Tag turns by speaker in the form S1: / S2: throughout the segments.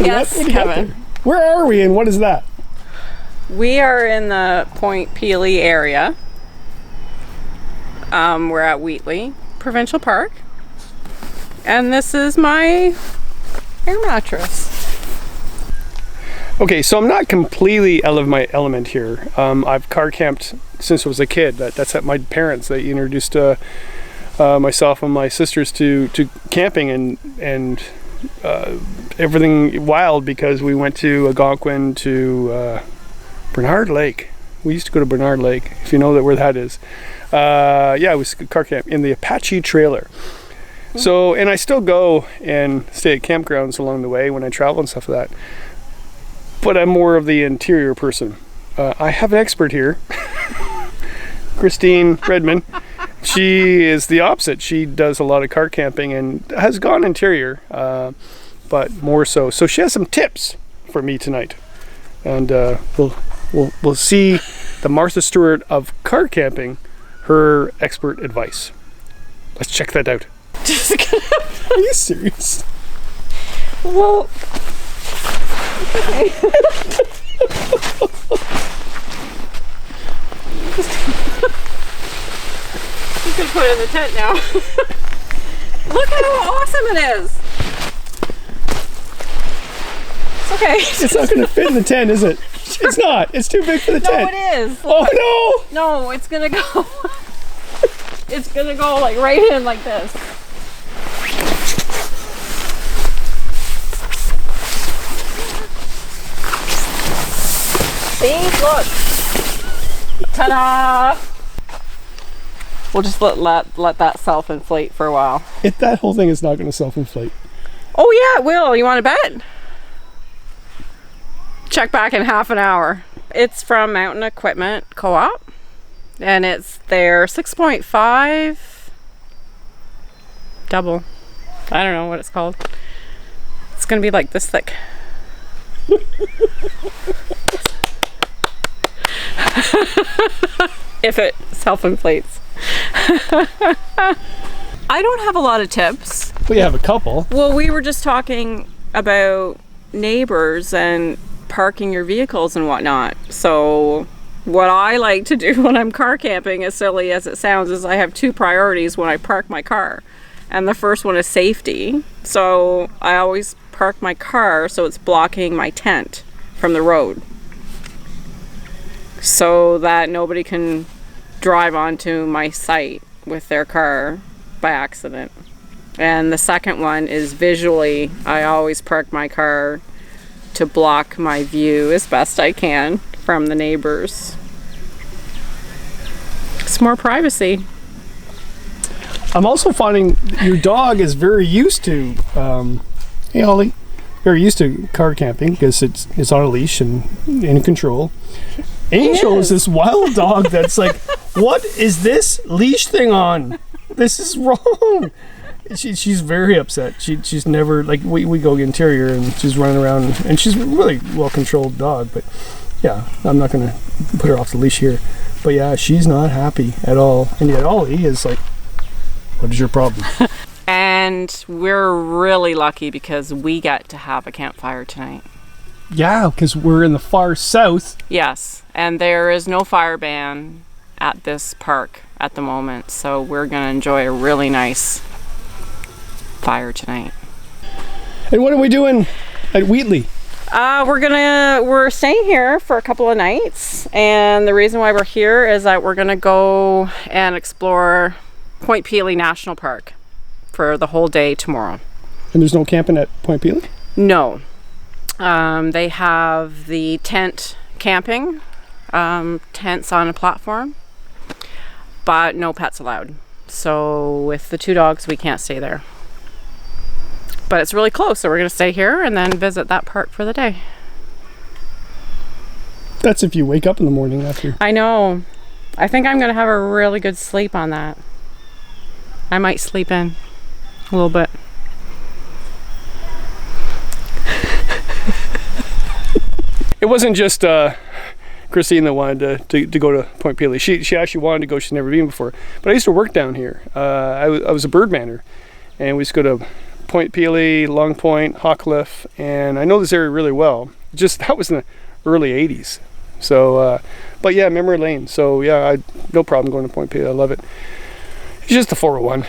S1: Yes, Kevin.
S2: Where are we and what is that?
S1: We are in the Point Pelee area. We're at Wheatley Provincial Park. And this is my air mattress.
S2: Okay, so I'm not completely out of my element here. I've car camped since I was a kid. That's at my parents. They introduced myself and my sisters to camping and everything wild, because we went to Algonquin, to Bernard Lake. We used to go to Bernard Lake, if you know where that is. Yeah, it was car camp in the Apache trailer. So, and I still go and stay at campgrounds along the way when I travel and stuff like that. But I'm more of the interior person. I have an expert here, Kristine Redmond. She is the opposite. She does a lot of car camping and has gone interior, but more so. So she has some tips for me tonight, and we'll see the Martha Stewart of car camping, her expert advice. Let's check that out. Are you serious?
S1: Well, okay. You can put it in the tent now. Look how awesome it is. It's okay.
S2: It's not going to fit in the tent, is it? It's not. It's too big for the tent.
S1: No, it is.
S2: Oh no!
S1: No, it's gonna go. It's gonna go like right in like this. See, look. Ta-da! We'll just let that self-inflate for a while.
S2: That whole thing is not going to self-inflate.
S1: Oh yeah, it will. You want to bet? Check back in half an hour. It's from Mountain Equipment Co-op, and it's their 6.5 double. I don't know what it's called. It's gonna be like this thick. If it self-inflates. I don't have a lot of tips.
S2: We have a couple.
S1: Well, we were just talking about neighbors and parking your vehicles and whatnot. So what I like to do when I'm car camping, as silly as it sounds, is I have two priorities when I park my car. And the first one is safety. So I always park my car so it's blocking my tent from the road, so that nobody can drive onto my site with their car by accident. And the second one is visually. I always park my car to block my view as best I can from the neighbors. It's more privacy.
S2: I'm also finding your dog is very used to, hey Ollie, very used to car camping because it's on a leash and in control. Angel is this wild dog that's like, what is this leash thing on? This is wrong. She's very upset. She's never, like, we go interior and she's running around, and she's a really well-controlled dog, but yeah, I'm not going to put her off the leash here. But yeah, she's not happy at all. And yet Ollie is like, what is your problem?
S1: And we're really lucky because we get to have a campfire tonight.
S2: Yeah, because we're in the far south.
S1: Yes, and there is no fire ban at this park at the moment, so we're going to enjoy a really nice fire tonight.
S2: And what are we doing at Wheatley?
S1: We're staying here for a couple of nights, and the reason why we're here is that we're gonna go and explore Point Pelee National Park for the whole day tomorrow.
S2: And there's no camping at Point Pelee?
S1: No. They have the tent camping, tents on a platform, but no pets allowed. So with the two dogs, we can't stay there. But it's really close, so we're going to stay here and then visit that park for the day.
S2: That's if you wake up in the morning after.
S1: I know. I think I'm going to have a really good sleep on that. I might sleep in a little bit.
S2: It wasn't just Kristine that wanted to go to Point Pelee. She actually wanted to go. She's never been before. But I used to work down here. I was a bird mander, and we used to go to Point Pelee, Long Point, Hawcliffe, and I know this area really well. Just that was in the early 80s. So, but yeah, memory lane. So yeah, no problem going to Point Pelee. I love it. It's just the 401,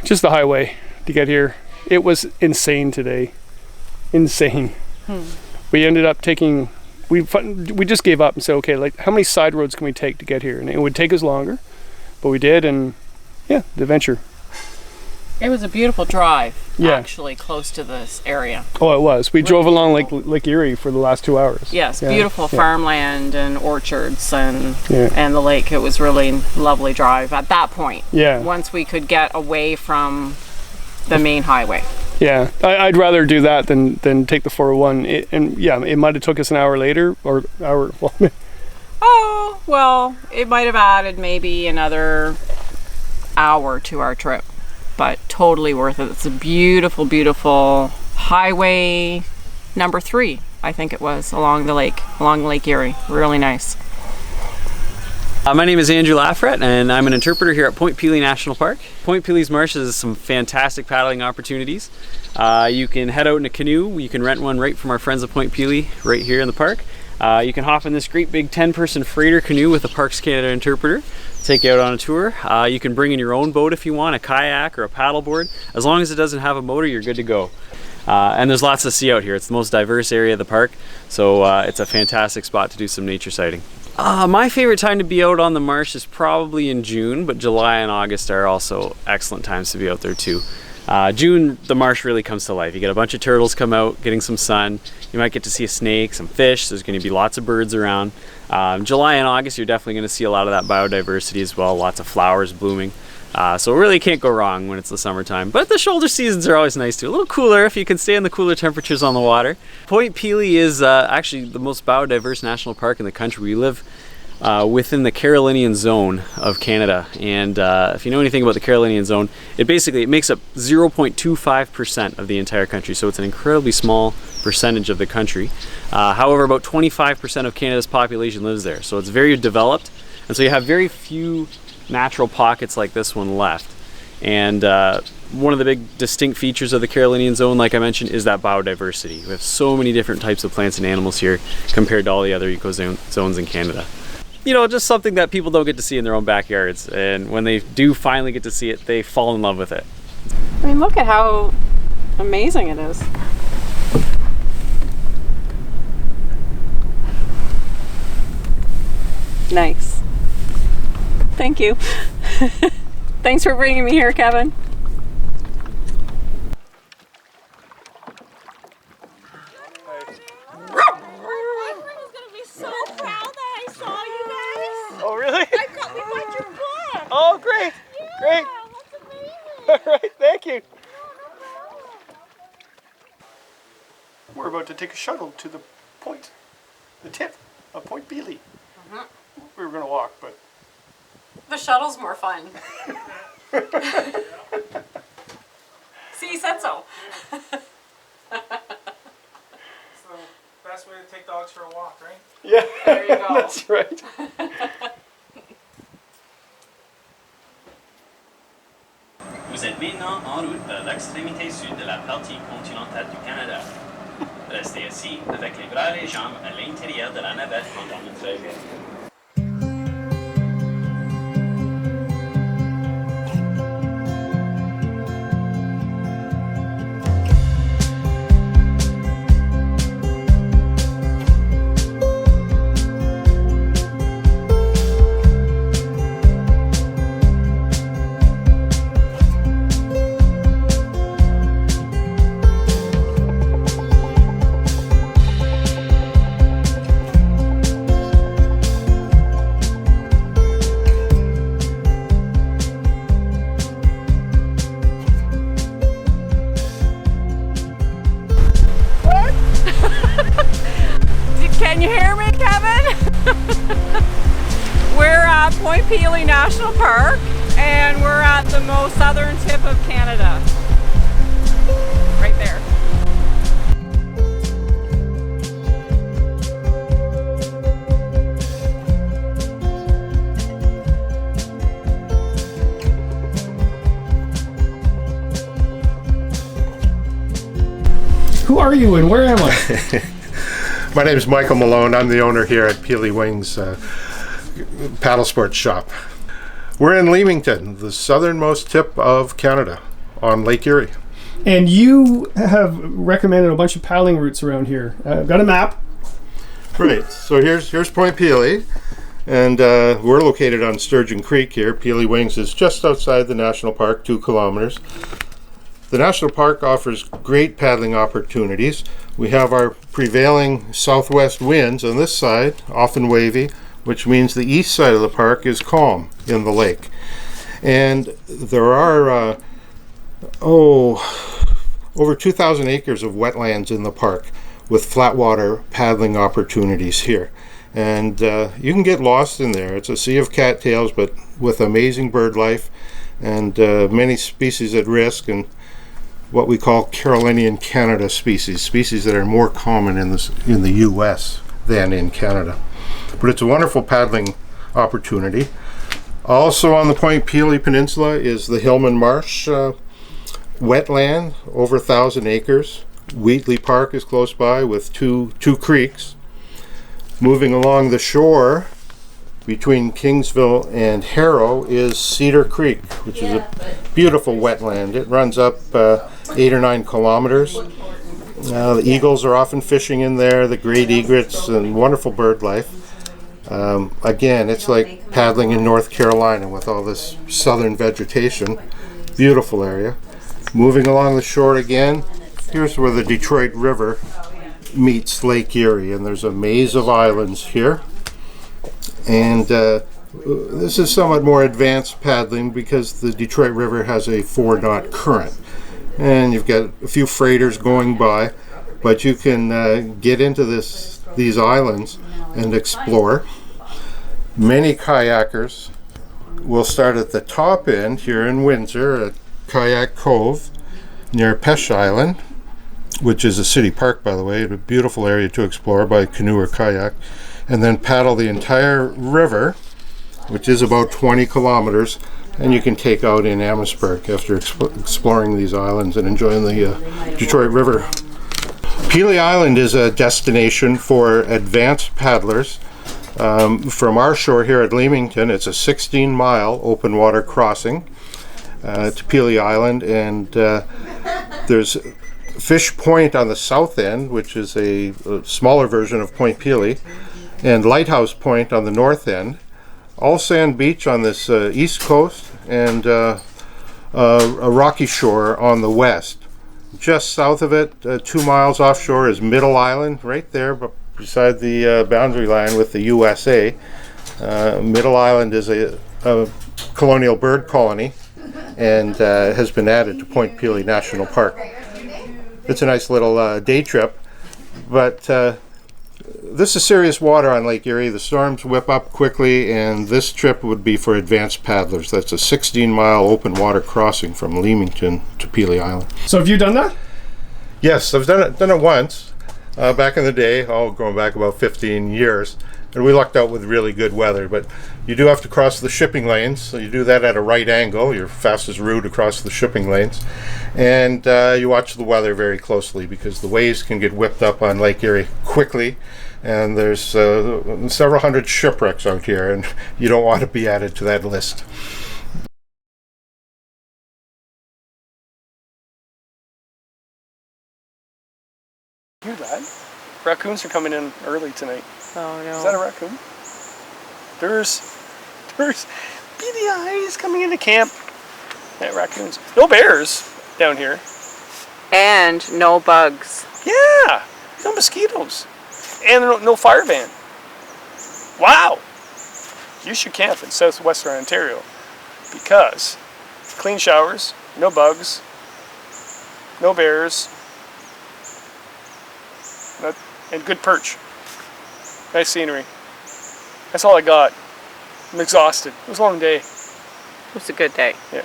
S2: just the highway to get here. It was insane today. Insane. We ended up taking, we just gave up and said, okay, like how many side roads can we take to get here? And it would take us longer, but we did, and yeah, the adventure.
S1: It was a beautiful drive,
S2: Yeah.
S1: actually, close to this area.
S2: Oh, it was. We drove along Lake Erie for the last 2 hours.
S1: Yes,
S2: Yeah,
S1: beautiful
S2: yeah.
S1: farmland and orchards and
S2: Yeah.
S1: and the lake. It was really lovely drive at that point.
S2: Yeah.
S1: Once we could get away from the main highway.
S2: Yeah, I'd rather do that than take the 401. And yeah, it might have took us an hour later, or hour. Well,
S1: Oh, well, it might have added maybe another hour to our trip, but totally worth it. It's a beautiful, beautiful highway number 3, I think it was, along Lake Erie. Really nice.
S3: My name is Andrew Laffret, and I'm an interpreter here at Point Pelee National Park. Point Pelee's Marsh has some fantastic paddling opportunities. You can head out in a canoe. You can rent one right from our friends at Point Pelee right here in the park. You can hop in this great big 10-person freighter canoe with a Parks Canada interpreter, take you out on a tour. You can bring in your own boat if you want, a kayak or a paddleboard. As long as it doesn't have a motor, you're good to go. And there's lots to see out here. It's the most diverse area of the park, so it's a fantastic spot to do some nature sighting. My favorite time to be out on the marsh is probably in June, but July and August are also excellent times to be out there too. June, the marsh really comes to life. You get a bunch of turtles come out, getting some sun. You might get to see a snake, some fish. There's going to be lots of birds around. July and August, you're definitely going to see a lot of that biodiversity as well. Lots of flowers blooming. So it really can't go wrong when it's the summertime. But the shoulder seasons are always nice too. A little cooler if you can stay in the cooler temperatures on the water. Point Pelee is actually the most biodiverse national park in the country. We live within the Carolinian zone of Canada, and if you know anything about the Carolinian zone, it makes up 0.25% of the entire country, so it's an incredibly small percentage of the country. However, about 25% of Canada's population lives there, so it's very developed, and so you have very few natural pockets like this one left. And one of the big distinct features of the Carolinian zone, like I mentioned, is that biodiversity. We have so many different types of plants and animals here compared to all the other ecozones in Canada. You know, just something that people don't get to see in their own backyards, and when they do finally get to see it, they fall in love with it.
S1: I mean, look at how amazing it is. Nice. Thank you. Thanks for bringing me here, Kevin.
S2: oh really?
S1: We got your book.
S2: Oh, great, great.
S1: That's amazing.
S2: All right, thank you. We're about to take a shuttle to the tip of Point Pelee. We were going to walk, but
S1: The shuttle's more fun. See, you said so.
S4: It's the best way to take dogs for a walk, right?
S2: yeah,
S1: There you go.
S2: that's right.
S5: Vous êtes maintenant en route vers l'extrémité sud de la partie continentale du Canada. Restez assis avec les bras et les jambes à l'intérieur de la navette pendant le trajet.
S1: Can you hear me, Kevin? We're at Point Pelee National Park, and we're at the most southern tip of Canada. Right there.
S2: are you and where am I?
S6: My name is Michael Malone. I'm the owner here at Pelee Wings Paddle Sports Shop. We're in Leamington, the southernmost tip of Canada on Lake Erie.
S2: And you have recommended a bunch of paddling routes around here. I've got a map.
S6: Right, so here's Point Pelee, and we're located on Sturgeon Creek here. Pelee Wings is just outside the national park, 2 kilometers. The national park offers great paddling opportunities. We have our prevailing southwest winds on this side, often wavy, which means the east side of the park is calm in the lake. And there are over 2,000 acres of wetlands in the park with flat water paddling opportunities here. And you can get lost in there. It's a sea of cattails, but with amazing bird life and many species at risk, and what we call Carolinian Canada species that are more common in the US than in Canada. But it's a wonderful paddling opportunity. Also on the Point Pelee Peninsula is the Hillman Marsh wetland, over 1,000 acres. Wheatley Park is close by with two creeks. Moving along the shore between Kingsville and Harrow is Cedar Creek, which is a beautiful wetland. It runs up 8 or 9 kilometers. The eagles are often fishing in there, the great egrets, and wonderful bird life. Again, it's like paddling in North Carolina with all this southern vegetation. Beautiful area. Moving along the shore again, here's where the Detroit River meets Lake Erie, and there's a maze of islands here. And this is somewhat more advanced paddling because the Detroit River has a 4-knot current. And you've got a few freighters going by, but you can get into these islands and explore. Many kayakers will start at the top end here in Windsor at Kayak Cove near Pesh Island, which is a city park, by the way, a beautiful area to explore by canoe or kayak, and then paddle the entire river, which is about 20 kilometers, and you can take out in Amherstburg after exploring these islands and enjoying the Detroit River. Pelee Island is a destination for advanced paddlers. From our shore here at Leamington, it's a 16-mile open water crossing to Pelee Island, and there's Fish Point on the south end, which is a smaller version of Point Pelee, and Lighthouse Point on the north end. All sand beach on this east coast, and a rocky shore on the west. Just south of it, 2 miles offshore, is Middle Island, right there beside the boundary line with the USA. Middle Island is a colonial bird colony and has been added to Point Pelee National Park. It's a nice little day trip, but this is serious water on Lake Erie. The storms whip up quickly, and this trip would be for advanced paddlers. That's a 16-mile open water crossing from Leamington to Pelee Island.
S2: So have you done that?
S6: Yes, I've done it once, back in the day, going back about 15 years. And we lucked out with really good weather, but you do have to cross the shipping lanes, so you do that at a right angle, your fastest route across the shipping lanes. And you watch the weather very closely because the waves can get whipped up on Lake Erie quickly, and there's several hundred shipwrecks out here, and you don't want to be added to that list.
S2: Hear that? Raccoons are coming in early tonight.
S1: Oh no.
S2: Is that a raccoon? There's beady eyes coming into camp. Yeah, raccoons. No bears down here.
S1: And no bugs.
S2: Yeah, no mosquitoes. And no fire ban. Wow. You should camp in southwestern Ontario because clean showers, no bugs, no bears, and good perch. Nice scenery. That's all I got. I'm exhausted. It was a long day.
S1: It was a good day.
S2: Yeah.